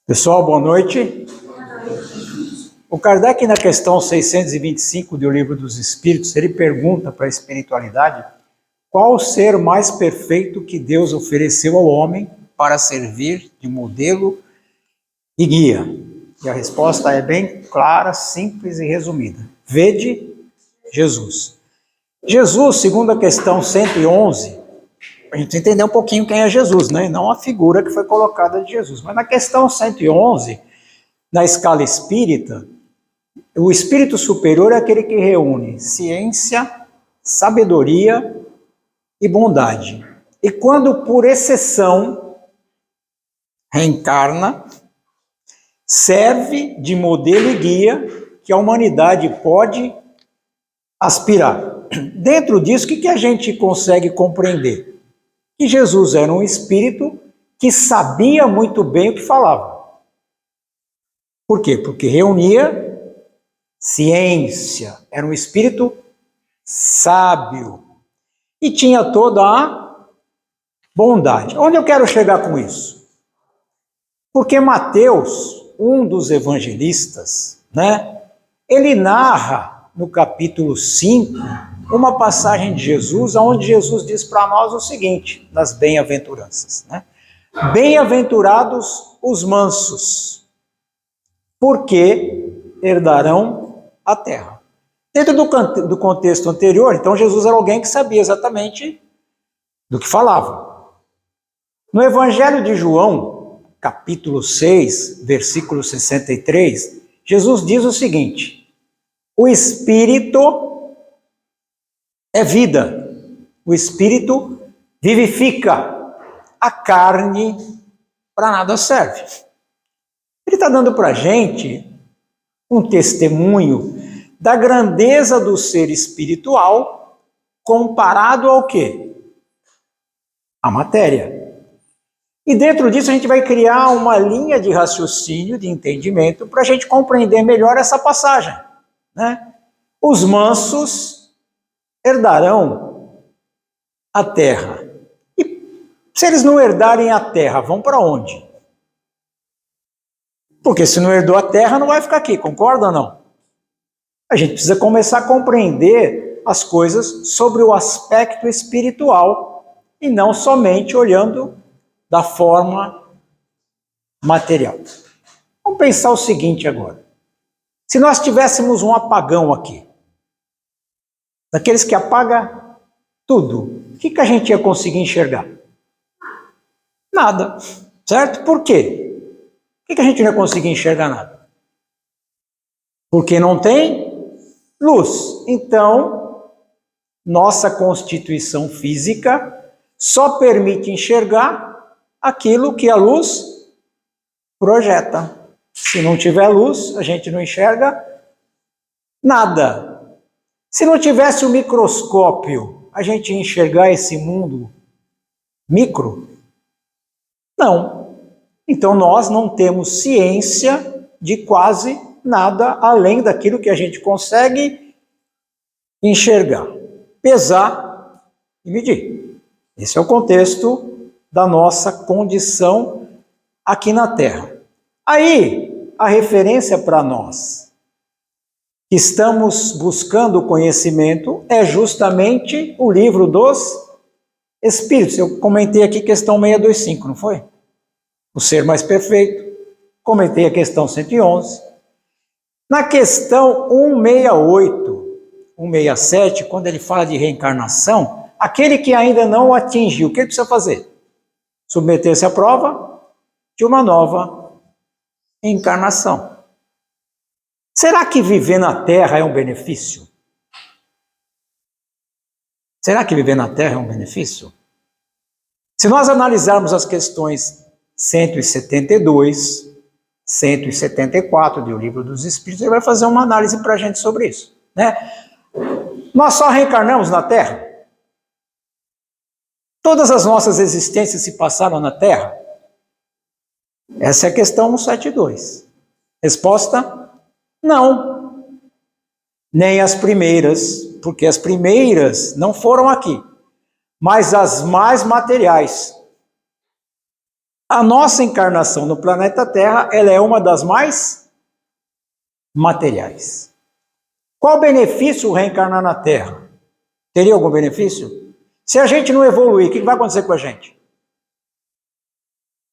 Pessoal, boa noite. O Kardec, na questão 625 do Livro dos Espíritos, ele pergunta para a espiritualidade qual o ser mais perfeito que Deus ofereceu ao homem para servir de modelo e guia. E a resposta é bem clara, simples e resumida. Vede Jesus. Jesus, segundo a questão 111, a gente entender um pouquinho quem é Jesus, né? Não a figura que foi colocada de Jesus. Mas na questão 111, na escala espírita, o espírito superior é aquele que reúne ciência, sabedoria e bondade. E quando por exceção reencarna, serve de modelo e guia que a humanidade pode aspirar. Dentro disso, o que a gente consegue compreender? Que Jesus era um espírito que sabia muito bem o que falava. Por quê? Porque reunia ciência, era um espírito sábio e tinha toda a bondade. Onde eu quero chegar com isso? Porque Mateus, um dos evangelistas, né, ele narra no capítulo 5 uma passagem de Jesus, onde Jesus diz para nós o seguinte, nas bem-aventuranças, né? Bem-aventurados os mansos, porque herdarão a terra. Dentro do contexto anterior, então Jesus era alguém que sabia exatamente do que falava. No Evangelho de João, capítulo 6, versículo 63, Jesus diz o seguinte: o Espírito é vida, o Espírito vivifica, a carne para nada serve. Ele está dando para a gente um testemunho da grandeza do ser espiritual comparado ao quê? A matéria. E dentro disso a gente vai criar uma linha de raciocínio, de entendimento, para a gente compreender melhor essa passagem, né? Os mansos herdarão a terra. E se eles não herdarem a terra, vão para onde? Porque se não herdou a terra, não vai ficar aqui, concorda ou não? A gente precisa começar a compreender as coisas sobre o aspecto espiritual e não somente olhando da forma material. Vamos pensar o seguinte agora. Se nós tivéssemos um apagão aqui, daqueles que apaga tudo, o que a gente ia conseguir enxergar? Nada, certo? Por quê? Por que a gente não ia conseguir enxergar nada? Porque não tem luz. Então, nossa constituição física só permite enxergar aquilo que a luz projeta. Se não tiver luz, a gente não enxerga nada. Se não tivesse o microscópio, a gente ia enxergar esse mundo micro? Não. Então nós não temos ciência de quase nada além daquilo que a gente consegue enxergar, pesar e medir. Esse é o contexto da nossa condição aqui na Terra. Aí, a referência para nós que estamos buscando conhecimento é justamente o livro dos Espíritos. Eu comentei aqui questão 625, não foi? O ser mais perfeito. Comentei a questão 111. Na questão 168, 167, quando ele fala de reencarnação, aquele que ainda não o atingiu, o que ele precisa fazer? Submeter-se à prova de uma nova encarnação. Será que viver na Terra é um benefício? Será que viver na Terra é um benefício? Se nós analisarmos as questões 172, 174 do Livro dos Espíritos, ele vai fazer uma análise para a gente sobre isso, né? Nós só reencarnamos na Terra? Todas as nossas existências se passaram na Terra? Essa é a questão 172. Resposta: não. Nem as primeiras, porque as primeiras não foram aqui, mas as mais materiais. A nossa encarnação no planeta Terra, ela é uma das mais materiais. Qual benefício reencarnar na Terra? Teria algum benefício? Se a gente não evoluir, o que vai acontecer com a gente?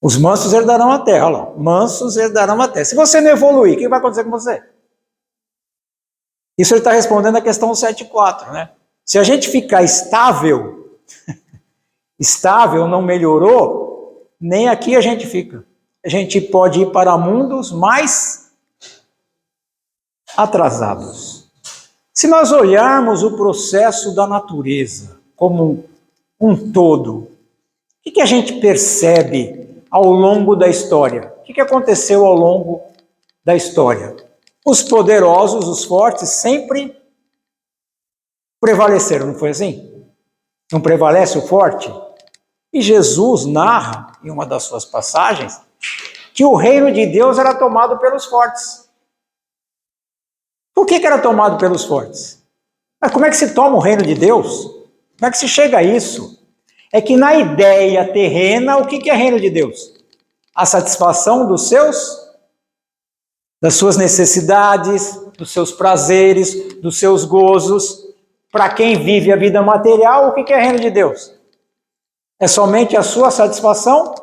Os mansos herdarão a Terra, olha lá. Mansos herdarão a Terra. Se você não evoluir, o que vai acontecer com você? Isso ele está respondendo a questão 7.4, né? Se a gente ficar estável, estável, não melhorou, nem aqui a gente fica. A gente pode ir para mundos mais atrasados. Se nós olharmos o processo da natureza como um todo, o que a gente percebe ao longo da história? O que aconteceu ao longo da história? Os poderosos, os fortes, sempre prevaleceram, não foi assim? Não prevalece o forte? E Jesus narra, em uma das suas passagens, que o reino de Deus era tomado pelos fortes. Por que era tomado pelos fortes? Mas como é que se toma o reino de Deus? Como é que se chega a isso? É que na ideia terrena, o que é reino de Deus? A satisfação das suas necessidades, dos seus prazeres, dos seus gozos. Para quem vive a vida material, o que é reino de Deus? É somente a sua satisfação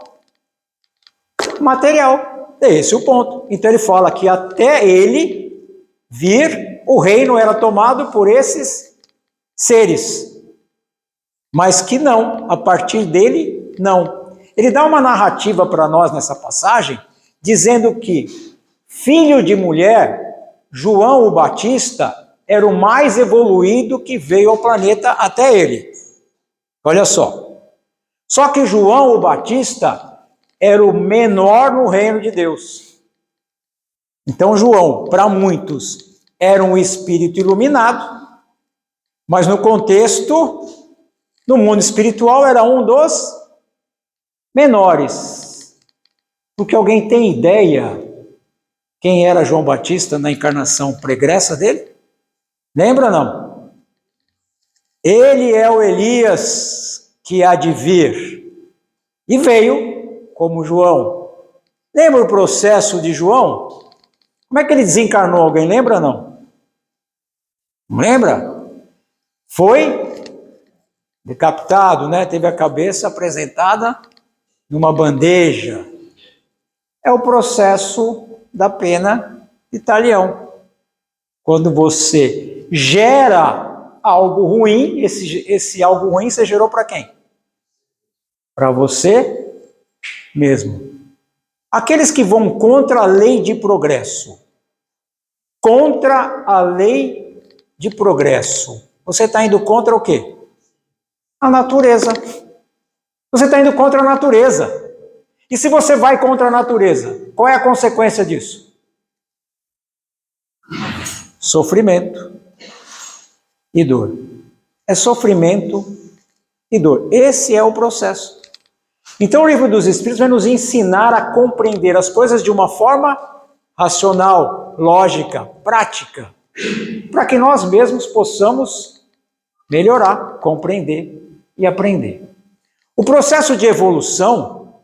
material. É esse o ponto. Então ele fala que até ele vir, o reino era tomado por esses seres. Mas que não, a partir dele, não. Ele dá uma narrativa para nós nessa passagem, dizendo que filho de mulher, João o Batista, era o mais evoluído que veio ao planeta até ele. Olha só. Só que João o Batista era o menor no reino de Deus. Então João, para muitos, era um espírito iluminado, mas no contexto, no mundo espiritual, era um dos menores. Porque alguém tem ideia quem era João Batista na encarnação pregressa dele? Lembra não? Ele é o Elias que há de vir. E veio como João. Lembra o processo de João? Como é que ele desencarnou? Alguém lembra não? Não lembra? Foi decapitado, né? Teve a cabeça apresentada numa bandeja. É o processo da pena de talião. Quando você gera algo ruim, esse algo ruim você gerou para quem? Para você mesmo. Aqueles que vão contra a lei de progresso. Contra a lei de progresso. Você está indo contra o quê? A natureza. Você está indo contra a natureza. E se você vai contra a natureza, qual é a consequência disso? Sofrimento e dor. É sofrimento e dor. Esse é o processo. Então o Livro dos Espíritos vai nos ensinar a compreender as coisas de uma forma racional, lógica, prática, para que nós mesmos possamos melhorar, compreender e aprender. O processo de evolução,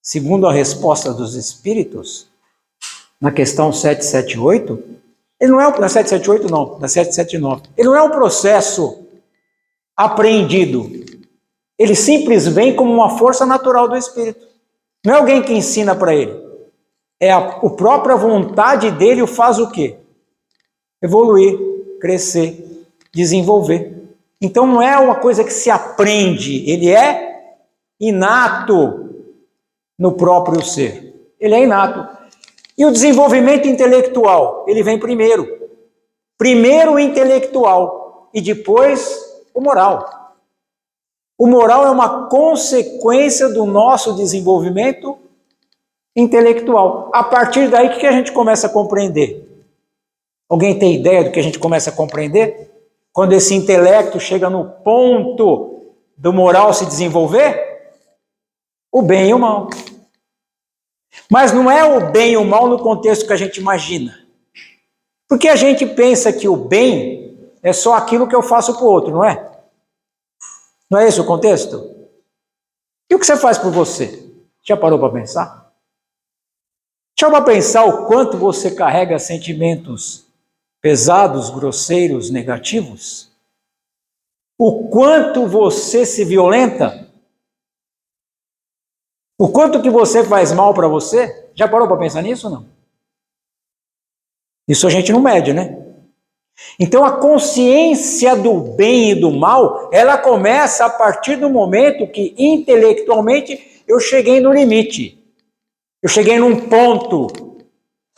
segundo a resposta dos Espíritos, na questão 778, ele não é na 778 não, na 779, ele não é um processo apreendido. Ele simplesmente vem como uma força natural do Espírito. Não é alguém que ensina para ele. É a própria vontade dele o faz o quê? Evoluir, crescer, desenvolver. Então não é uma coisa que se aprende, ele é inato no próprio ser. Ele é inato. E o desenvolvimento intelectual, ele vem primeiro. Primeiro o intelectual e depois o moral. O moral é uma consequência do nosso desenvolvimento intelectual. A partir daí, o que a gente começa a compreender? Alguém tem ideia do que a gente começa a compreender? Quando esse intelecto chega no ponto do moral se desenvolver? O bem e o mal. Mas não é o bem e o mal no contexto que a gente imagina. Porque a gente pensa que o bem é só aquilo que eu faço para o outro, não é? Não é esse o contexto? E o que você faz por você? Já parou para pensar? Já parou para pensar o quanto você carrega sentimentos pesados, grosseiros, negativos? O quanto você se violenta? O quanto que você faz mal para você? Já parou para pensar nisso ou não? Isso a gente não mede, né? Então a consciência do bem e do mal, ela começa a partir do momento que intelectualmente eu cheguei no limite. Eu cheguei num ponto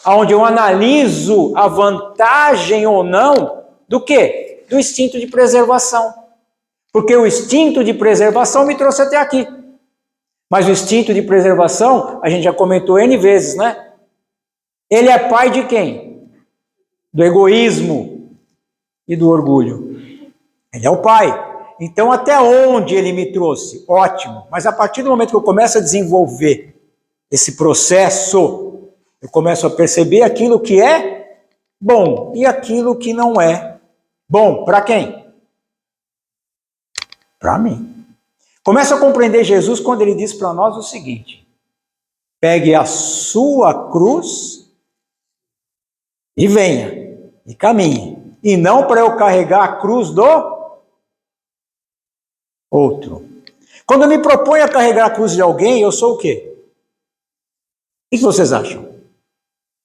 onde eu analiso a vantagem ou não do quê? Do instinto de preservação. Porque o instinto de preservação me trouxe até aqui. Mas o instinto de preservação, a gente já comentou N vezes, né? Ele é pai de quem? Do egoísmo e do orgulho. Ele é o pai. Então, até onde ele me trouxe? Ótimo. Mas a partir do momento que eu começo a desenvolver esse processo, eu começo a perceber aquilo que é bom e aquilo que não é bom. Para quem? Para mim. Começo a compreender Jesus quando ele diz para nós o seguinte: pegue a sua cruz e venha, e caminhe. E não para eu carregar a cruz do outro. Quando eu me proponho a carregar a cruz de alguém, eu sou o quê? O que vocês acham?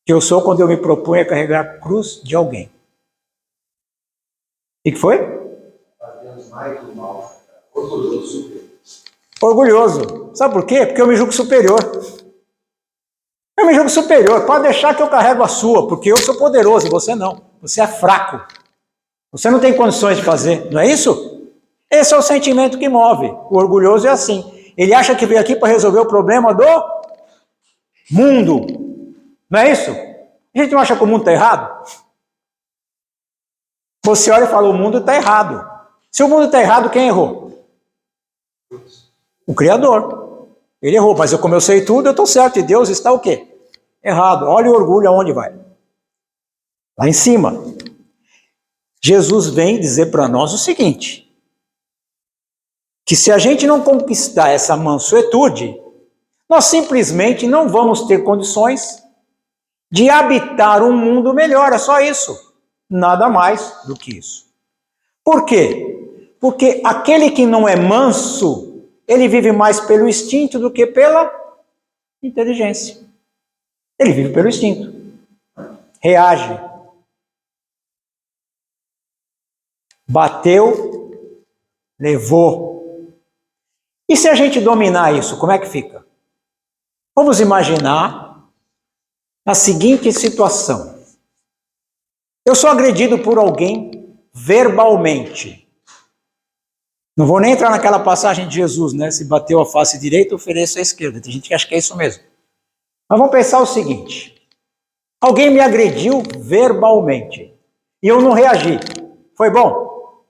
Que eu sou quando eu me proponho a carregar a cruz de alguém. O que foi? Fazemos mais do mal. Orgulhoso. Orgulhoso. Sabe por quê? Porque eu me julgo superior. Eu me julgo superior. Pode deixar que eu carrego a sua, porque eu sou poderoso e você não. Você é fraco. Você não tem condições de fazer, não é isso? Esse é o sentimento que move. O orgulhoso é assim. Ele acha que veio aqui para resolver o problema do mundo. Não é isso? A gente não acha que o mundo está errado? Você olha e fala, o mundo está errado. Se o mundo está errado, quem errou? O Criador. Ele errou, mas como eu sei tudo, eu estou certo. E Deus está o quê? Errado. Olha o orgulho aonde vai. Lá em cima. Jesus vem dizer para nós o seguinte, que se a gente não conquistar essa mansuetude, nós simplesmente não vamos ter condições de habitar um mundo melhor, é só isso. Nada mais do que isso. Por quê? Porque aquele que não é manso, ele vive mais pelo instinto do que pela inteligência. Ele vive pelo instinto. Reage. Bateu, levou. E se a gente dominar isso, como é que fica? Vamos imaginar a seguinte situação. Eu sou agredido por alguém verbalmente. Não vou nem entrar naquela passagem de Jesus, né? Se bateu a face direita, ofereça a esquerda. Tem gente que acha que é isso mesmo. Mas vamos pensar o seguinte. Alguém me agrediu verbalmente. E eu não reagi. Foi bom?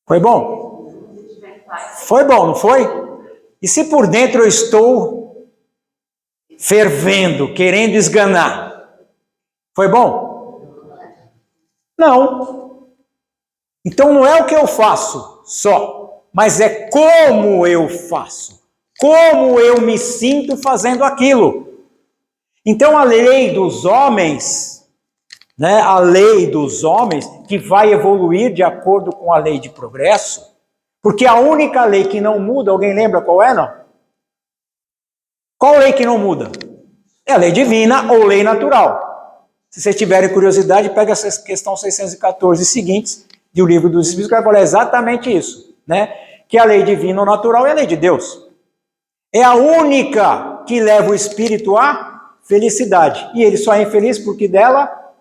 Foi bom? Foi bom, não foi? E se por dentro eu estou fervendo, querendo esganar? Foi bom? Não. Então não é o que eu faço só, mas é como eu faço. Como eu me sinto fazendo aquilo. Então a lei dos homens, né, a lei dos homens, que vai evoluir de acordo com a lei de progresso, porque a única lei que não muda, alguém lembra qual é, não? Qual lei que não muda? É a lei divina ou lei natural. Se vocês tiverem curiosidade, pega essa questão 614 seguintes do Livro dos Espíritos, que vai falar exatamente isso, né? Que a lei divina ou natural é a lei de Deus. É a única que leva o espírito à felicidade. E ele só é infeliz porque dela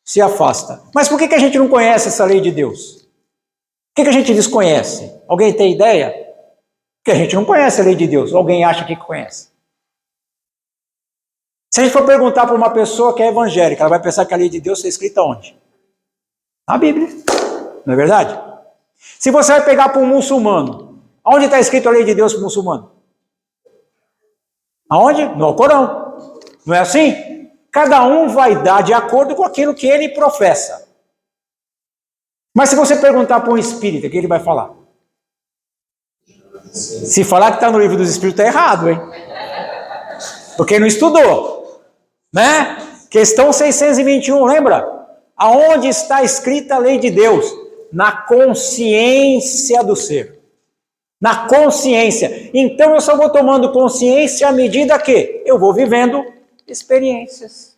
se afasta. Mas por que a gente não conhece essa lei de Deus? Por que a gente desconhece? Alguém tem ideia? Porque a gente não conhece a lei de Deus. Alguém acha que conhece. Se a gente for perguntar para uma pessoa que é evangélica, ela vai pensar que a lei de Deus está escrita onde? Na Bíblia. Não é verdade? Se você vai pegar para um muçulmano, onde está escrito a lei de Deus para o muçulmano? Aonde? No Alcorão. Não é assim? Cada um vai dar de acordo com aquilo que ele professa. Mas se você perguntar para um espírita, o que ele vai falar? Se falar que está no livro dos Espíritos, está errado, hein? Porque não estudou, né? Questão 621, lembra? Aonde está escrita a lei de Deus? Na consciência do ser. Na consciência. Então eu só vou tomando consciência à medida que eu vou vivendo experiências.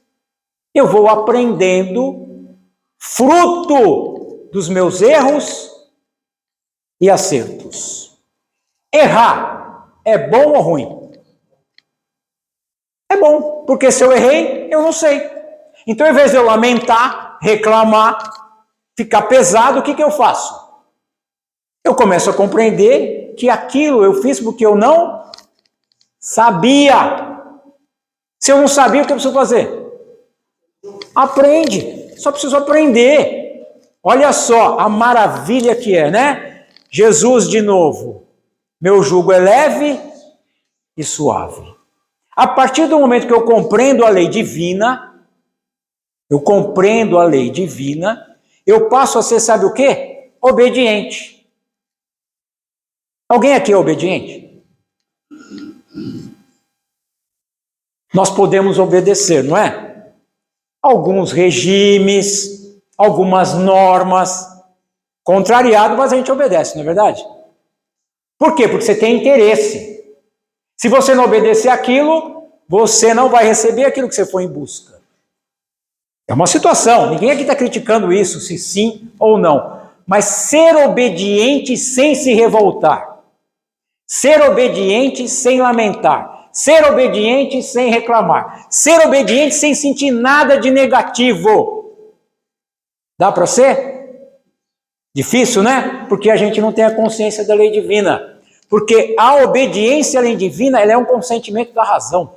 Eu vou aprendendo fruto dos meus erros e acertos. Errar é bom ou ruim? É bom, porque se eu errei, eu não sei. Então, em vez de eu lamentar, reclamar, ficar pesado, o que eu faço? Eu começo a compreender que aquilo eu fiz porque eu não sabia. Se eu não sabia, o que eu preciso fazer? Aprende. Só preciso aprender. Olha só a maravilha que é, né? Jesus de novo. Meu jugo é leve e suave. A partir do momento que eu compreendo a lei divina, eu passo a ser, sabe o quê? Obediente. Alguém aqui é obediente? Nós podemos obedecer, não é? Alguns regimes, algumas normas, contrariado, mas a gente obedece, não é verdade? Por quê? Porque você tem interesse. Se você não obedecer aquilo, você não vai receber aquilo que você foi em busca. É uma situação, ninguém aqui está criticando isso, se sim ou não. Mas ser obediente sem se revoltar. Ser obediente sem lamentar. Ser obediente sem reclamar. Ser obediente sem sentir nada de negativo. Dá para ser? Difícil, né? Porque a gente não tem a consciência da lei divina. Porque a obediência à lei divina, ela é um consentimento da razão.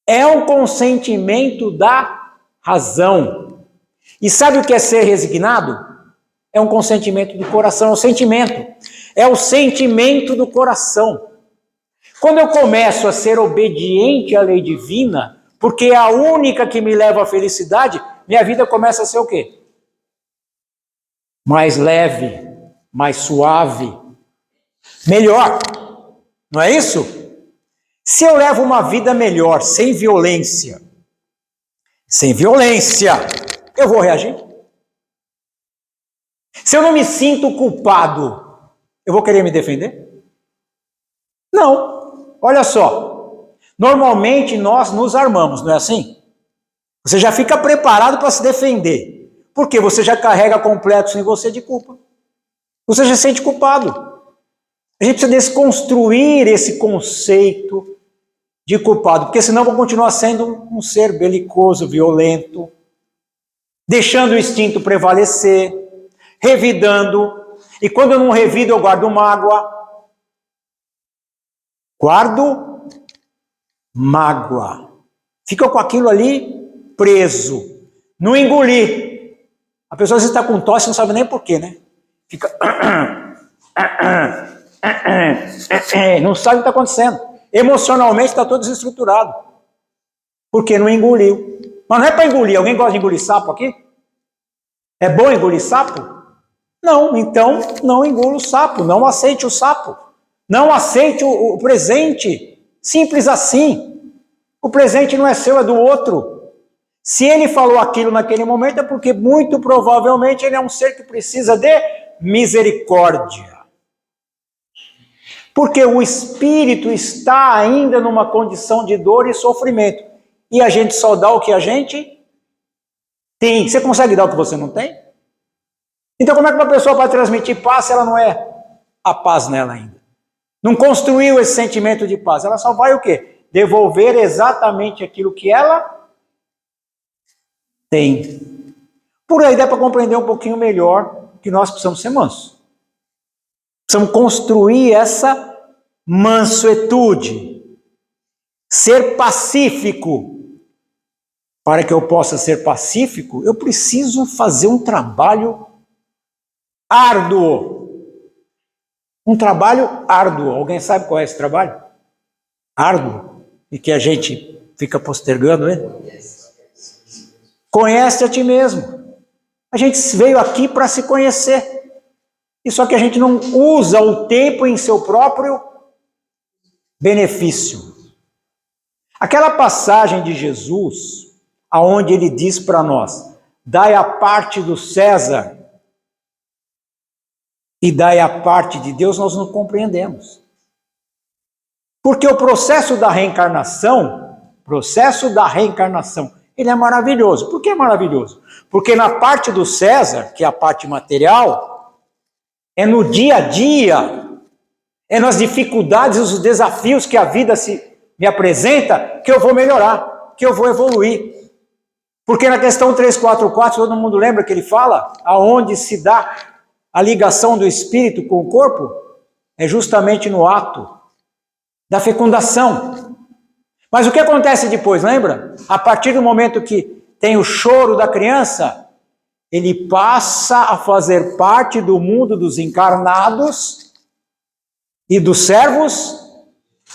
É um consentimento da razão. E sabe o que é ser resignado? É um consentimento do coração, é um sentimento. É o sentimento do coração. Quando eu começo a ser obediente à lei divina, porque é a única que me leva à felicidade, minha vida começa a ser o quê? Mais leve, mais suave, melhor. Não é isso? Se eu levo uma vida melhor, sem violência, eu vou reagir. Se eu não me sinto culpado, eu vou querer me defender? Não. Olha só. Normalmente nós nos armamos, não é assim? Você já fica preparado para se defender. Porque você já carrega complexo em você de culpa. Você já se sente culpado. A gente precisa desconstruir esse conceito de culpado, porque senão eu vou continuar sendo um ser belicoso, violento, deixando o instinto prevalecer, revidando, e quando eu não revido eu guardo mágoa. Fica com aquilo ali preso, não engolir. A pessoa às vezes está com tosse e não sabe nem porquê, né? Fica... não sabe o que está acontecendo. Emocionalmente está todo desestruturado. Porque não engoliu. Mas não é para engolir. Alguém gosta de engolir sapo aqui? É bom engolir sapo? Não, então não engula o sapo. Não aceite o sapo. Não aceite o presente. Simples assim. O presente não é seu, é do outro. Se ele falou aquilo naquele momento é porque muito provavelmente ele é um ser que precisa de misericórdia. Porque o espírito está ainda numa condição de dor e sofrimento. E a gente só dá o que a gente tem. Você consegue dar o que você não tem? Então como é que uma pessoa vai transmitir paz se ela não é a paz nela ainda? Não construiu esse sentimento de paz. Ela só vai o quê? Devolver exatamente aquilo que ela tem. Por aí dá para compreender um pouquinho melhor que nós precisamos ser mansos. Precisamos construir essa mansuetude, ser pacífico. Para que eu possa ser pacífico, eu preciso fazer um trabalho árduo. Um trabalho árduo. Alguém sabe qual é esse trabalho? Árduo. E que a gente fica postergando, né? Conhece a ti mesmo. A gente veio aqui para se conhecer. E só que a gente não usa o tempo em seu próprio benefício. Aquela passagem de Jesus, aonde ele diz para nós, dai a parte do César e dai a parte de Deus, nós não compreendemos. Porque o processo da reencarnação, ele é maravilhoso. Por que é maravilhoso? Porque na parte do César, que é a parte material, é no dia a dia, é nas dificuldades e os desafios que a vida me apresenta, que eu vou melhorar, que eu vou evoluir. Porque na questão 344, todo mundo lembra que ele fala, aonde se dá a ligação do espírito com o corpo, é justamente no ato da fecundação. Mas o que acontece depois, lembra? A partir do momento que tem o choro da criança, ele passa a fazer parte do mundo dos encarnados e dos servos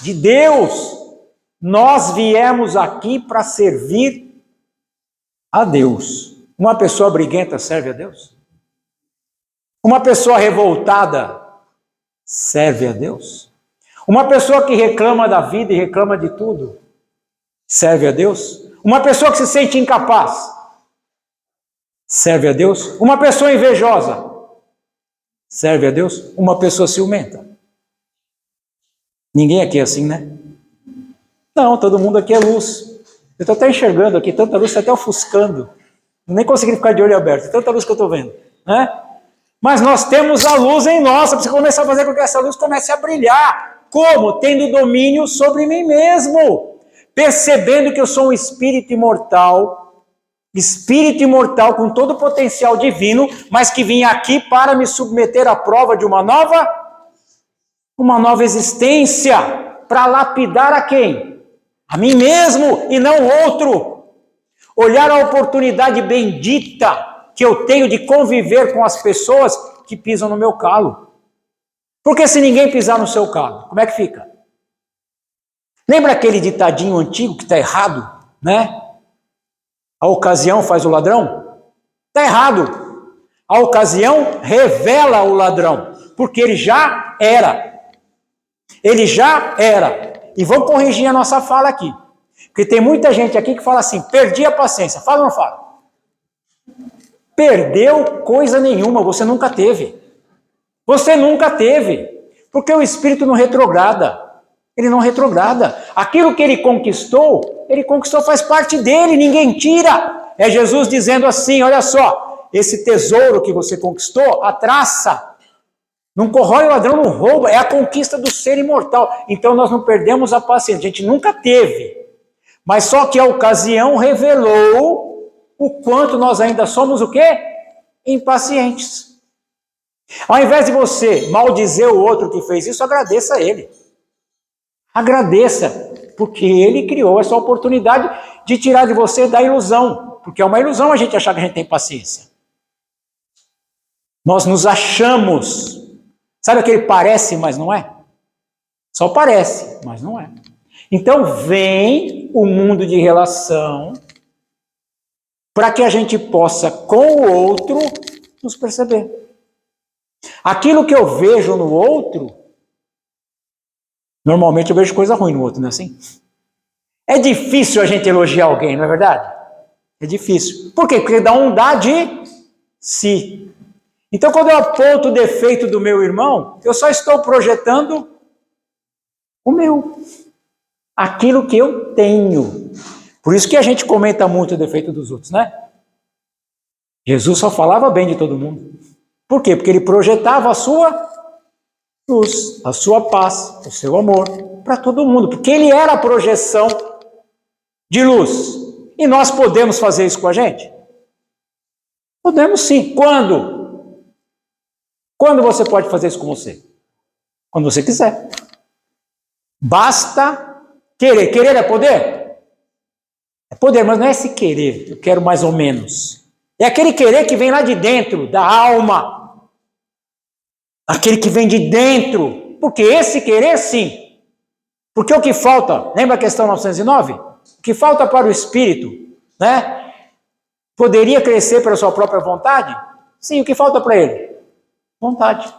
de Deus. Nós viemos aqui para servir a Deus. Uma pessoa briguenta serve a Deus? Uma pessoa revoltada serve a Deus? Uma pessoa que reclama da vida e reclama de tudo serve a Deus? Uma pessoa que se sente incapaz serve a Deus? Uma pessoa invejosa serve a Deus? Uma pessoa ciumenta? Ninguém aqui é assim, né? Não, todo mundo aqui é luz. Eu estou até enxergando aqui, tanta luz, está até ofuscando. Nem consegui ficar de olho aberto, tanta luz que eu estou vendo, né? Mas nós temos a luz em nós, precisa começar a fazer com que essa luz comece a brilhar. Como? Tendo domínio sobre mim mesmo. Percebendo que eu sou um espírito imortal com todo o potencial divino, mas que vim aqui para me submeter à prova de uma nova existência, para lapidar a quem? A mim mesmo e não outro. Olhar a oportunidade bendita que eu tenho de conviver com as pessoas que pisam no meu calo. Porque se ninguém pisar no seu calo, como é que fica? Lembra aquele ditadinho antigo que está errado, né? A ocasião faz o ladrão? Está errado. A ocasião revela o ladrão, porque ele já era. Ele já era. E vamos corrigir a nossa fala aqui. Porque tem muita gente aqui que fala assim, perdi a paciência. Fala ou não fala? Perdeu coisa nenhuma, você nunca teve. Você nunca teve. Porque o espírito não retrograda. Ele não retrograda. Aquilo que ele conquistou faz parte dele, ninguém tira. É Jesus dizendo assim, olha só, esse tesouro que você conquistou, a traça. Não corrói o ladrão, não rouba, é a conquista do ser imortal. Então nós não perdemos a paciência, a gente nunca teve. Mas só que a ocasião revelou o quanto nós ainda somos o quê? Impacientes. Ao invés de você maldizer o outro que fez isso, agradeça a ele. Agradeça, porque ele criou essa oportunidade de tirar de você da ilusão. Porque é uma ilusão a gente achar que a gente tem paciência. Nós nos achamos. Sabe aquele parece, mas não é? Só parece, mas não é. Então vem o mundo de relação para que a gente possa, com o outro, nos perceber. Aquilo que eu vejo no outro, normalmente eu vejo coisa ruim no outro, não é assim? É difícil a gente elogiar alguém, não é verdade? É difícil. Por quê? Porque dá de si. Então, quando eu aponto o defeito do meu irmão, eu só estou projetando o meu. Aquilo que eu tenho. Por isso que a gente comenta muito o defeito dos outros, né? Jesus só falava bem de todo mundo. Por quê? Porque ele projetava a sua luz, a sua paz, o seu amor para todo mundo. Porque ele era a projeção de luz. E nós podemos fazer isso com a gente? Podemos sim. Quando? Quando você pode fazer isso com você? Quando você quiser. Basta querer. Querer é poder? É poder, mas não é esse querer, eu quero mais ou menos. É aquele querer que vem lá de dentro, da alma. Aquele que vem de dentro. Porque esse querer, sim. Porque o que falta, lembra a questão 909? O que falta para o espírito, né? Poderia crescer pela sua própria vontade? Sim, o que falta para ele? Vontade.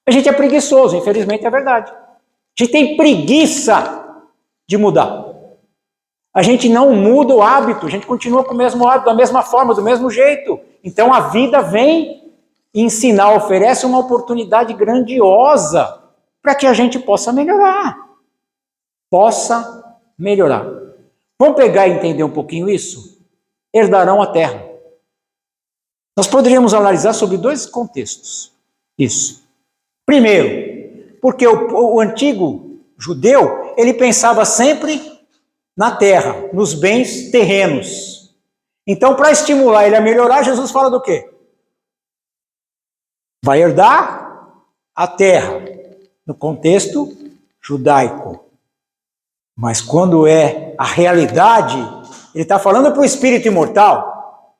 A gente é preguiçoso, infelizmente é verdade. A gente tem preguiça de mudar. A gente não muda o hábito, a gente continua com o mesmo hábito, da mesma forma, do mesmo jeito. Então a vida vem ensinar, oferece uma oportunidade grandiosa para que a gente possa melhorar. Possa melhorar. Vamos pegar e entender um pouquinho isso? Herdarão a terra. Nós poderíamos analisar sobre dois contextos. Isso. Primeiro, porque o antigo judeu, ele pensava sempre na terra, nos bens terrenos. Então, para estimular ele a melhorar, Jesus fala do quê? Vai herdar a terra, no contexto judaico. Mas quando é a realidade, ele está falando para o espírito imortal.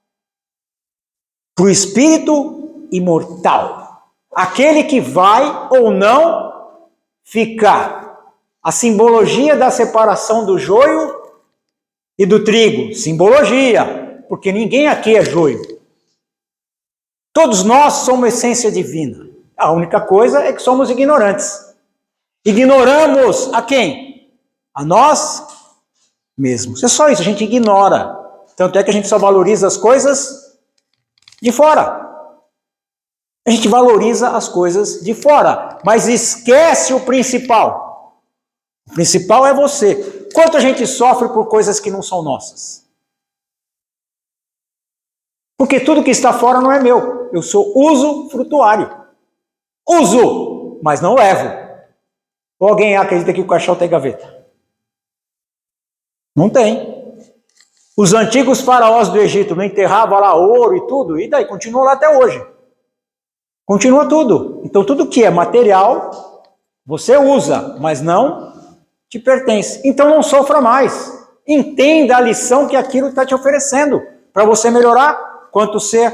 Para o espírito imortal. Aquele que vai ou não ficar. A simbologia da separação do joio e do trigo. Simbologia, porque ninguém aqui é joio. Todos nós somos essência divina. A única coisa é que somos ignorantes. Ignoramos a quem? A nós mesmos. É só isso, a gente ignora. Tanto é que a gente só valoriza as coisas de fora. A gente valoriza as coisas de fora, mas esquece o principal. O principal é você. Quanto a gente sofre por coisas que não são nossas? Porque tudo que está fora não é meu. Eu sou usufrutuário. Uso, mas não levo. Ou alguém acredita que o caixão tem gaveta? Não tem. Os antigos faraós do Egito não enterravam lá ouro e tudo, e daí continua lá até hoje. Continua tudo. Então tudo que é material, você usa, mas não te pertence. Então não sofra mais. Entenda a lição que aquilo está te oferecendo para você melhorar quanto ser,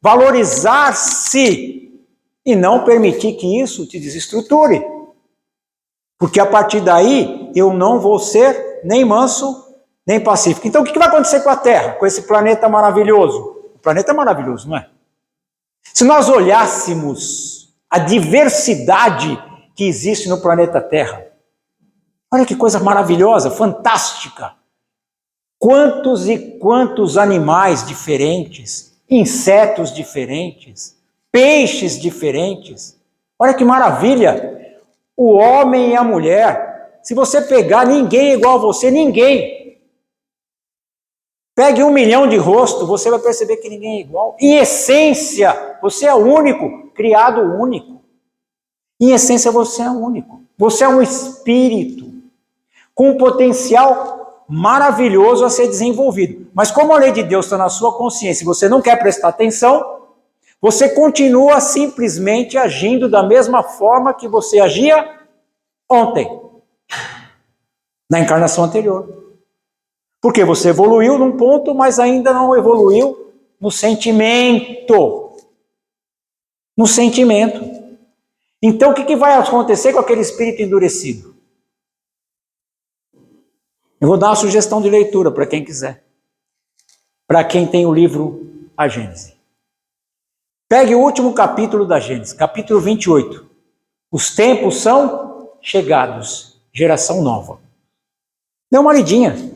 valorizar-se e não permitir que isso te desestruture. Porque a partir daí eu não vou ser nem manso, nem pacífico. Então o que vai acontecer com a Terra, com esse planeta maravilhoso? O planeta é maravilhoso, não é? Se nós olhássemos a diversidade que existe no planeta Terra, olha que coisa maravilhosa, fantástica. Quantos e quantos animais diferentes, insetos diferentes, peixes diferentes. Olha que maravilha. O homem e a mulher. Se você pegar, ninguém é igual a você, ninguém. Pegue 1 milhão de rostos, você vai perceber que ninguém é igual. Em essência, você é único, criado único. Em essência, você é único. Você é um espírito com um potencial maravilhoso a ser desenvolvido. Mas como a lei de Deus está na sua consciência e você não quer prestar atenção, você continua simplesmente agindo da mesma forma que você agia ontem, na encarnação anterior. Porque você evoluiu num ponto, mas ainda não evoluiu no sentimento. No sentimento. Então o que vai acontecer com aquele espírito endurecido? Eu vou dar uma sugestão de leitura para quem quiser. Para quem tem o livro A Gênese. Pegue o último capítulo da Gênese, capítulo 28. Os tempos são chegados, geração nova. Dê uma lidinha.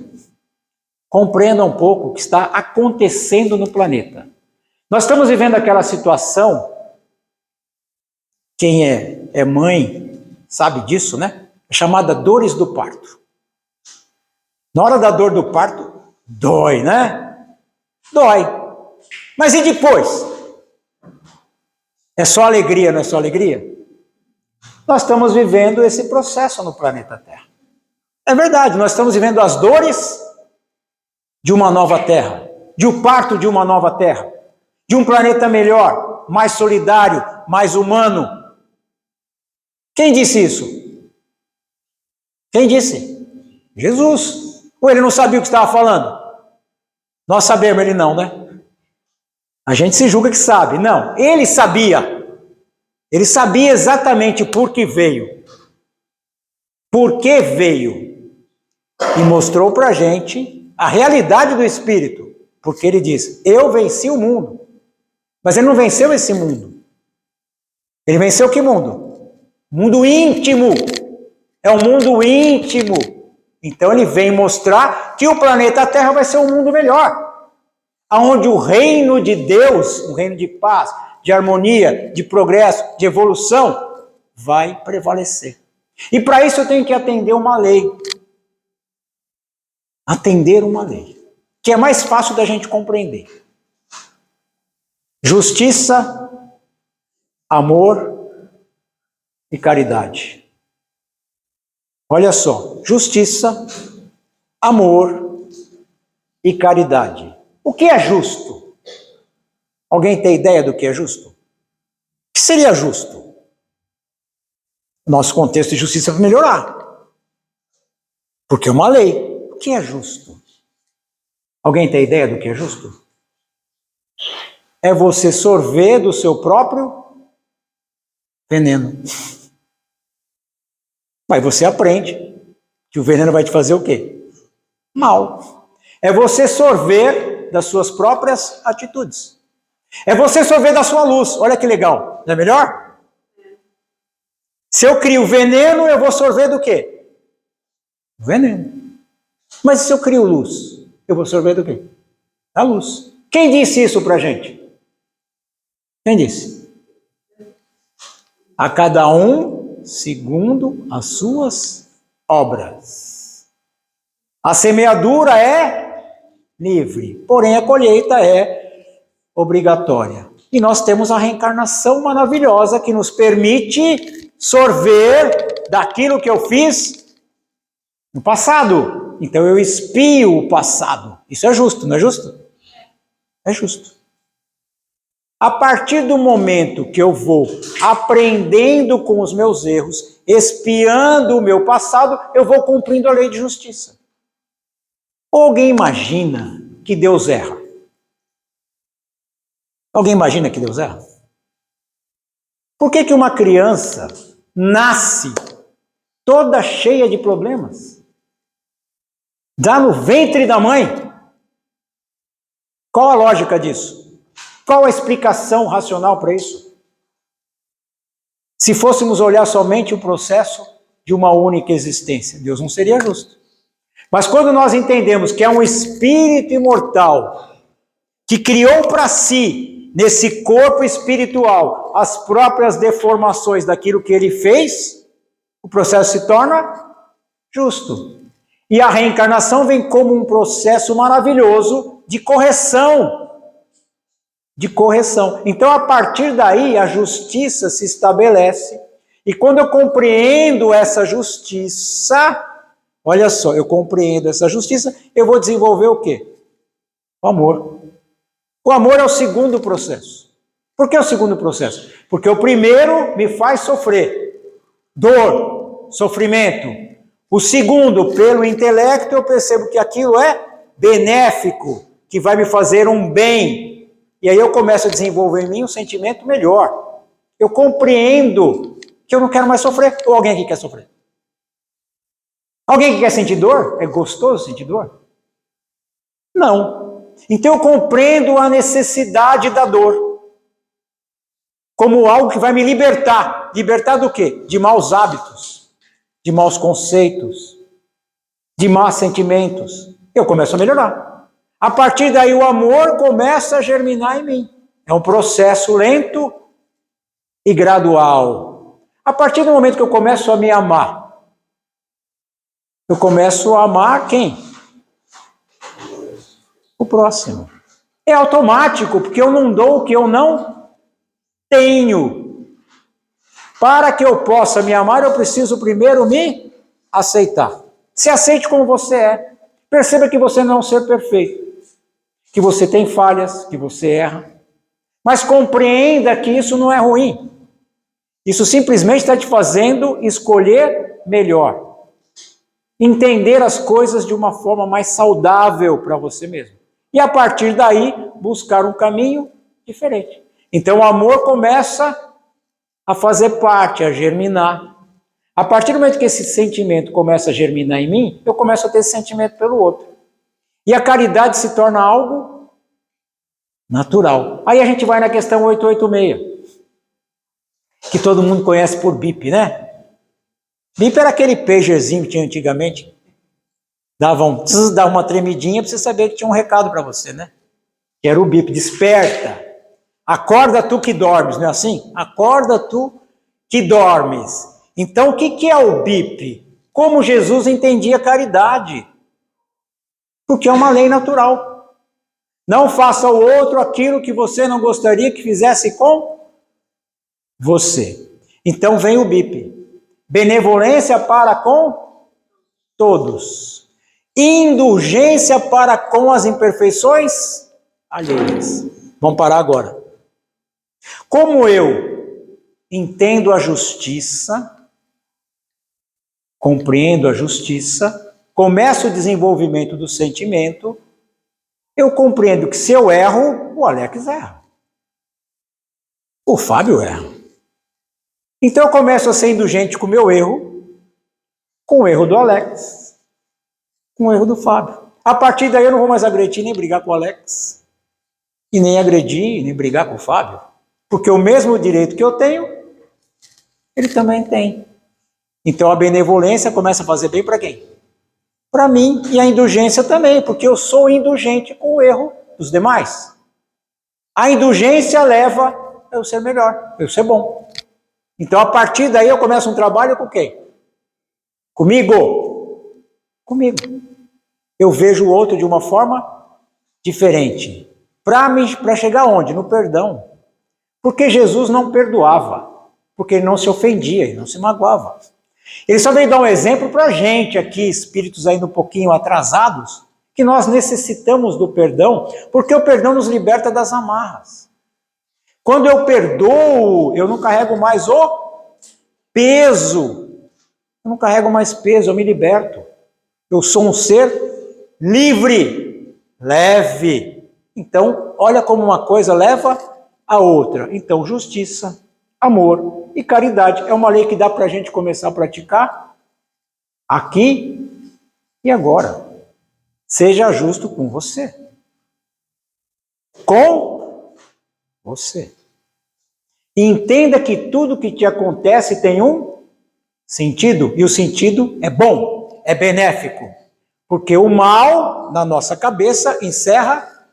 Compreenda um pouco o que está acontecendo no planeta. Nós estamos vivendo aquela situação, quem é mãe sabe disso, né? É chamada dores do parto. Na hora da dor do parto, dói, né? Dói. Mas e depois? É só alegria, não é só alegria? Nós estamos vivendo esse processo no planeta Terra. É verdade, nós estamos vivendo as dores de uma nova terra, de um parto de uma nova terra, de um planeta melhor, mais solidário, mais humano. Quem disse isso? Quem disse? Jesus. Ou ele não sabia o que estava falando? Nós sabemos, ele não, né? A gente se julga que sabe. Não, ele sabia. Ele sabia exatamente por que veio. Por que veio. E mostrou para a gente a realidade do Espírito, porque ele diz, eu venci o mundo, mas ele não venceu esse mundo, Ele venceu que mundo? Mundo íntimo. É um mundo íntimo. Então ele vem mostrar que o planeta Terra vai ser um mundo melhor. Onde o reino de Deus, um reino de paz, de harmonia, de progresso, de evolução, vai prevalecer. E para isso eu tenho que atender uma lei. Atender uma lei. Que é mais fácil da gente compreender. Justiça, amor e caridade. Olha só, justiça, amor e caridade. O que é justo? Alguém tem ideia do que é justo? O que seria justo? Nosso contexto de justiça vai melhorar. Porque é uma lei. O que é justo? Alguém tem ideia do que é justo? É você sorver do seu próprio veneno. Mas você aprende que o veneno vai te fazer o quê? Mal. É você sorver das suas próprias atitudes. É você sorver da sua luz. Olha que legal. Não é melhor? Se eu crio veneno, eu vou sorver do quê? Veneno. Mas se eu crio luz, eu vou sorver do quê? Da luz. Quem disse isso pra gente? Quem disse? A cada um segundo as suas obras. A semeadura é livre, porém a colheita é obrigatória. E nós temos a reencarnação maravilhosa que nos permite sorver daquilo que eu fiz no passado. Então eu expio o passado. Isso é justo, não é justo? É justo. A partir do momento que eu vou aprendendo com os meus erros, expiando o meu passado, eu vou cumprindo a lei de justiça. Ou alguém imagina que Deus erra? Alguém imagina que Deus erra? Por que uma criança nasce toda cheia de problemas? Já no ventre da mãe? Qual a lógica disso? Qual a explicação racional para isso? Se fôssemos olhar somente o processo de uma única existência, Deus não seria justo. Mas quando nós entendemos que é um espírito imortal que criou para si, nesse corpo espiritual, as próprias deformações daquilo que ele fez, o processo se torna justo. E a reencarnação vem como um processo maravilhoso de correção. De correção. Então, a partir daí, a justiça se estabelece. E quando eu compreendo essa justiça, olha só, eu compreendo essa justiça, eu vou desenvolver o quê? O amor. O amor é o segundo processo. Por que é o segundo processo? Porque o primeiro me faz sofrer. Dor, sofrimento. O segundo, pelo intelecto, eu percebo que aquilo é benéfico, que vai me fazer um bem. E aí eu começo a desenvolver em mim um sentimento melhor. Eu compreendo que eu não quero mais sofrer. Ou alguém aqui quer sofrer? Alguém que quer sentir dor? É gostoso sentir dor? Não. Então eu compreendo a necessidade da dor como algo que vai me libertar. Libertar do quê? De maus hábitos, de maus conceitos, de maus sentimentos. Eu começo a melhorar. A partir daí o amor começa a germinar em mim. É um processo lento e gradual. A partir do momento que eu começo a me amar, eu começo a amar quem? O próximo. É automático, porque eu não dou o que eu não tenho. Para que eu possa me amar, eu preciso primeiro me aceitar. Se aceite como você é. Perceba que você não é um ser perfeito. Que você tem falhas, que você erra. Mas compreenda que isso não é ruim. Isso simplesmente está te fazendo escolher melhor. Entender as coisas de uma forma mais saudável para você mesmo. E a partir daí, buscar um caminho diferente. Então o amor começa a fazer parte, a germinar. A partir do momento que esse sentimento começa a germinar em mim, eu começo a ter esse sentimento pelo outro. E a caridade se torna algo natural. Aí a gente vai na questão 886. que todo mundo conhece por bip, né? Bip era aquele pagerzinho que tinha antigamente. Dava uma tremidinha para você saber que tinha um recado para você, né? Que era o bip, desperta. Acorda tu que dormes, não é assim? Acorda tu que dormes. Então o que é o bip? Como Jesus entendia caridade. Porque é uma lei natural. Não faça ao outro aquilo que você não gostaria que fizesse com você. Então vem o bip. Benevolência para com todos. Indulgência para com as imperfeições alheias. Vamos parar agora. Como eu entendo a justiça, compreendo a justiça, começo o desenvolvimento do sentimento, eu compreendo que se eu erro, o Alex erra. O Fábio erra. Então eu começo a ser indulgente com o meu erro, com o erro do Alex, com o erro do Fábio. A partir daí eu não vou mais agredir nem brigar com o Alex, e nem agredir, nem brigar com o Fábio, porque o mesmo direito que eu tenho, ele também tem. Então a benevolência começa a fazer bem para quem? Para mim, e a indulgência também, porque eu sou indulgente com o erro dos demais. A indulgência leva a eu ser melhor, a eu ser bom. Então, a partir daí, eu começo um trabalho com quem? Comigo. Comigo. Eu vejo o outro de uma forma diferente. Para chegar onde? No perdão. Porque Jesus não perdoava. Porque ele não se ofendia, ele não se magoava. Ele só veio dar um exemplo para a gente aqui, espíritos ainda um pouquinho atrasados, que nós necessitamos do perdão, porque o perdão nos liberta das amarras. Quando eu perdoo, eu não carrego mais o peso. Eu não carrego mais peso, eu me liberto. Eu sou um ser livre, leve. Então, olha como uma coisa leva a outra. Então, justiça, amor e caridade é uma lei que dá para a gente começar a praticar aqui e agora. Seja justo com você. Com você. E entenda que tudo que te acontece tem um sentido, e o sentido é bom, é benéfico, porque o mal, na nossa cabeça, encerra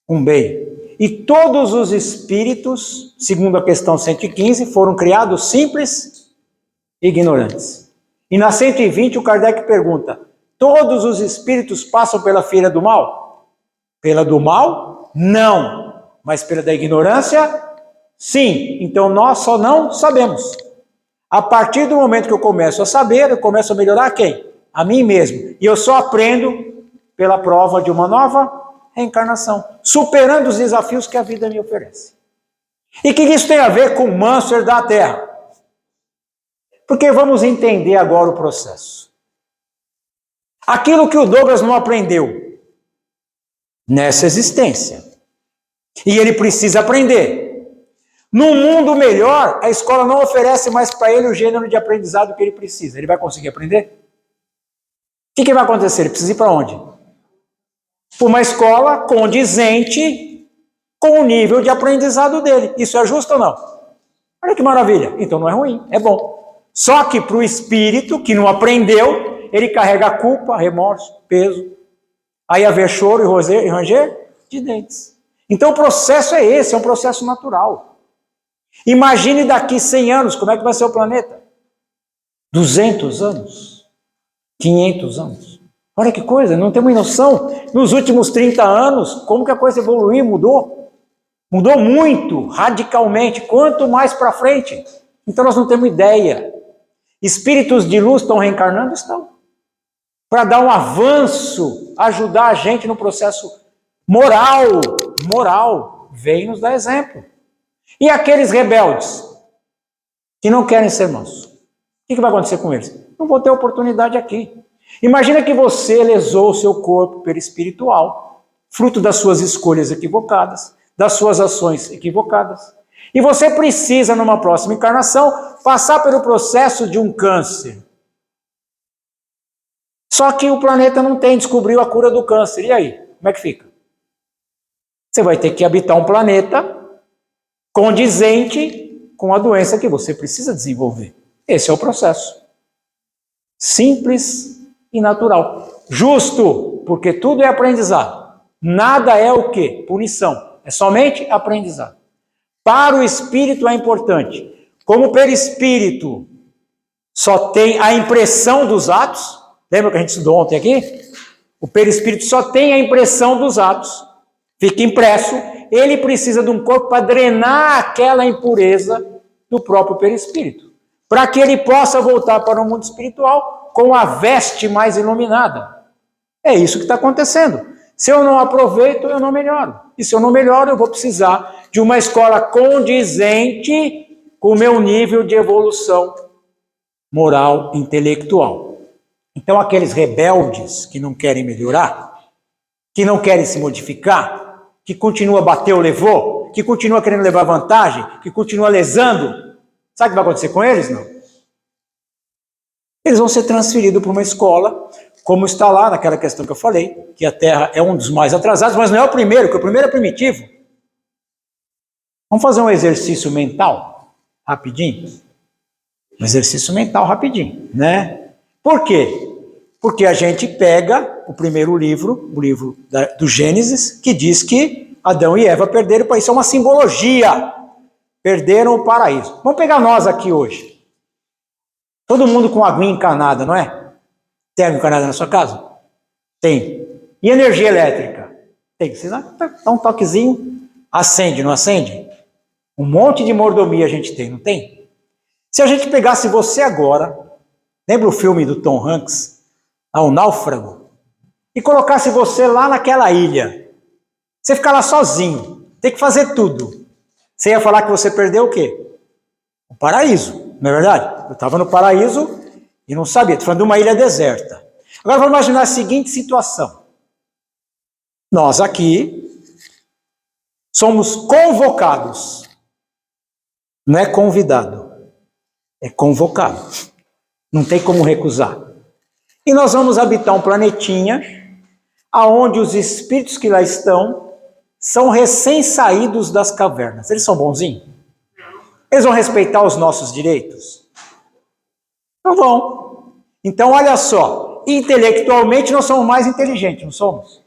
um bem. E todos os espíritos, segundo a questão 115, foram criados simples e ignorantes. E na 120 o Kardec pergunta, todos os espíritos passam pela feira do mal? Pela do mal? Não. Mas pela da ignorância? Sim. Então nós só não sabemos. A partir do momento que eu começo a saber, eu começo a melhorar quem? A mim mesmo. E eu só aprendo pela prova de uma nova reencarnação, superando os desafios que a vida me oferece. E o que isso tem a ver com o manso herdar a terra? Porque vamos entender agora o processo. Aquilo que o Douglas não aprendeu nessa existência, e ele precisa aprender. Num mundo melhor, a escola não oferece mais para ele o gênero de aprendizado que ele precisa. Ele vai conseguir aprender? O que vai acontecer? Ele precisa ir para onde? Para uma escola condizente com o nível de aprendizado dele. Isso é justo ou não? Olha que maravilha. Então não é ruim, é bom. Só que para o espírito que não aprendeu, ele carrega culpa, remorso, peso. Aí haver choro e ranger de dentes. Então o processo é esse, é um processo natural. Imagine daqui 100 anos, como é que vai ser o planeta? 200 anos? 500 anos? Olha que coisa, não temos noção. Nos últimos 30 anos, como que a coisa evoluiu, mudou? Mudou muito, radicalmente. Quanto mais para frente? Então nós não temos ideia. Espíritos de luz estão reencarnando? Estão. Para dar um avanço, ajudar a gente no processo moral. Vem nos dar exemplo. E aqueles rebeldes que não querem ser mansos? O que vai acontecer com eles? Não vou ter oportunidade aqui. Imagina que você lesou o seu corpo perispiritual, fruto das suas escolhas equivocadas, das suas ações equivocadas. E você precisa, numa próxima encarnação, passar pelo processo de um câncer. Só que o planeta não descobriu a cura do câncer. E aí? Como é que fica? Você vai ter que habitar um planeta condizente com a doença que você precisa desenvolver. Esse é o processo. Simples e natural. Justo, porque tudo é aprendizado. Nada é o quê? Punição. É somente aprendizado. Para o espírito é importante. Como o perispírito só tem a impressão dos atos, lembra que a gente estudou ontem aqui? O perispírito só tem a impressão dos atos, fica impresso, ele precisa de um corpo para drenar aquela impureza do próprio perispírito, para que ele possa voltar para o mundo espiritual com a veste mais iluminada. É isso que está acontecendo. Se eu não aproveito, eu não melhoro. E se eu não melhoro, eu vou precisar de uma escola condizente com o meu nível de evolução moral, intelectual. Então, aqueles rebeldes que não querem melhorar, que não querem se modificar, que continua bateu, levou, que continua querendo levar vantagem, que continua lesando, sabe o que vai acontecer com eles? Não. Eles vão ser transferidos para uma escola, como está lá naquela questão que eu falei, que a Terra é um dos mais atrasados, mas não é o primeiro, porque o primeiro é primitivo. Vamos fazer um exercício mental, rapidinho? Um exercício mental rapidinho, né? Por quê? Porque a gente pega o primeiro livro, o livro do Gênesis, que diz que Adão e Eva perderam, isso é uma simbologia, perderam o paraíso. Vamos pegar nós aqui hoje. Todo mundo com aguinha encanada, não é? Tem água encanada na sua casa? Tem. E energia elétrica? Tem. Você dá um toquezinho, acende, não acende? Um monte de mordomia a gente tem, não tem? Se a gente pegasse você agora, lembra o filme do Tom Hanks, O Náufrago, e colocasse você lá naquela ilha, você ficar lá sozinho, tem que fazer tudo. Você ia falar que você perdeu o quê? O paraíso, não é verdade? Eu estava no paraíso e não sabia, estou falando de uma ilha deserta. Agora vamos imaginar a seguinte situação. Nós aqui somos convocados, não é convidado, é convocado. Não tem como recusar. E nós vamos habitar um planetinha aonde os espíritos que lá estão são recém-saídos das cavernas. Eles são bonzinhos? Eles vão respeitar os nossos direitos? Não vão. Então, olha só, intelectualmente nós somos mais inteligentes, não somos?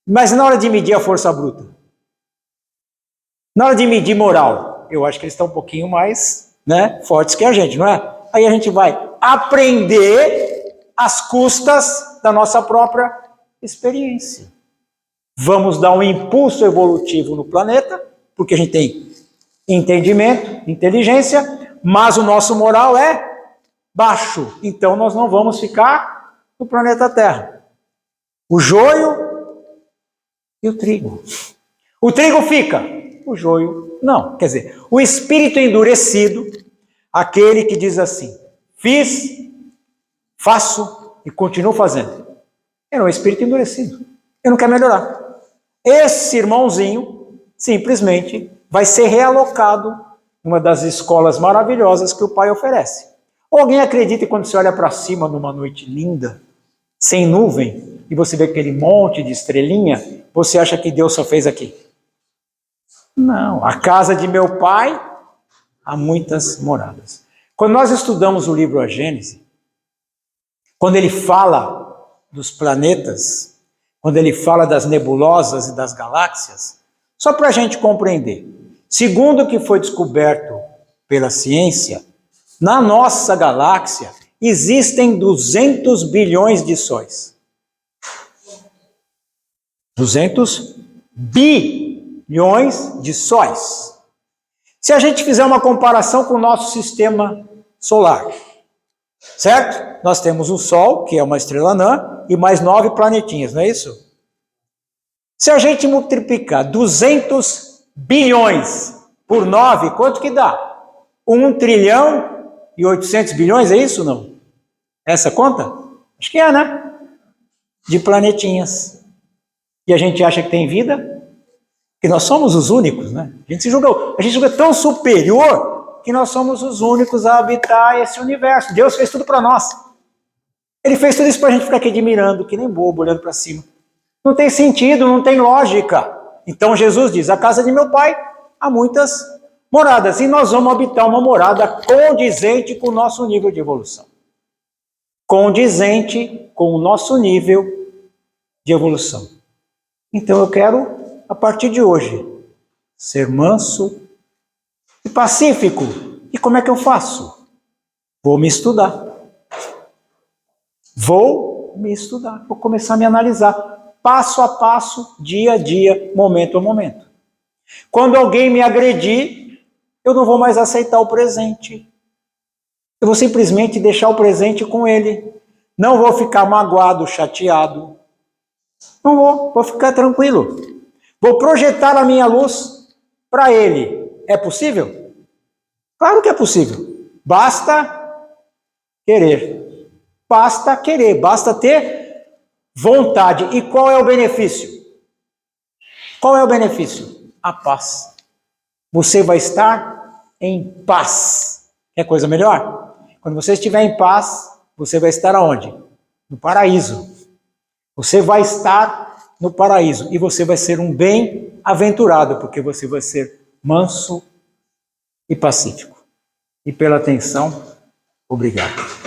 Mas na hora de medir a força bruta, na hora de medir moral, eu acho que eles estão um pouquinho mais, fortes que a gente, não é? Aí a gente vai aprender às custas da nossa própria experiência. Vamos dar um impulso evolutivo no planeta, porque a gente tem entendimento, inteligência, mas o nosso moral é baixo. Então nós não vamos ficar no planeta Terra. O joio e o trigo. O trigo fica, o joio não. Quer dizer, o espírito endurecido, aquele que diz assim, fiz, faço e continuo fazendo. É um espírito endurecido. Ele não quer melhorar. Esse irmãozinho simplesmente vai ser realocado em uma das escolas maravilhosas que o Pai oferece. Alguém acredita que quando você olha para cima numa noite linda, sem nuvem, e você vê aquele monte de estrelinha, você acha que Deus só fez aqui? Não, a casa de meu Pai há muitas moradas. Quando nós estudamos o livro A Gênese, quando ele fala dos planetas, quando ele fala das nebulosas e das galáxias, só para a gente compreender, segundo o que foi descoberto pela ciência, na nossa galáxia existem 200 bilhões de sóis. 200 bilhões de sóis. Se a gente fizer uma comparação com o nosso sistema solar, certo? Nós temos o Sol, que é uma estrela anã, e mais 9 planetinhas, não é isso? Se a gente multiplicar 200 bilhões por 9, quanto que dá? 1 trilhão e 800 bilhões, é isso ou não? Essa conta? Acho que é, né? De planetinhas. E a gente acha que tem vida? Que nós somos os únicos, né? A gente julga tão superior que nós somos os únicos a habitar esse universo. Deus fez tudo para nós. Ele fez tudo isso para a gente ficar aqui admirando, que nem bobo, olhando para cima. Não tem sentido, não tem lógica. Então Jesus diz, a casa de meu Pai há muitas moradas. E nós vamos habitar uma morada condizente com o nosso nível de evolução. Condizente com o nosso nível de evolução. Então eu quero, a partir de hoje, ser manso e pacífico. E como é que eu faço? Vou me estudar. Vou me estudar. Vou começar a me analisar. Passo a passo, dia a dia, momento a momento. Quando alguém me agredir, eu não vou mais aceitar o presente. Eu vou simplesmente deixar o presente com ele. Não vou ficar magoado, chateado. Não vou ficar tranquilo. Vou projetar a minha luz para ele. É possível? Claro que é possível. Basta querer. Basta querer, basta ter vontade. E qual é o benefício? Qual é o benefício? A paz. Você vai estar em paz. Quer coisa melhor? Quando você estiver em paz, você vai estar aonde? No paraíso. Você vai estar no paraíso e você vai ser um bem-aventurado, porque você vai ser manso e pacífico. E pela atenção, obrigado.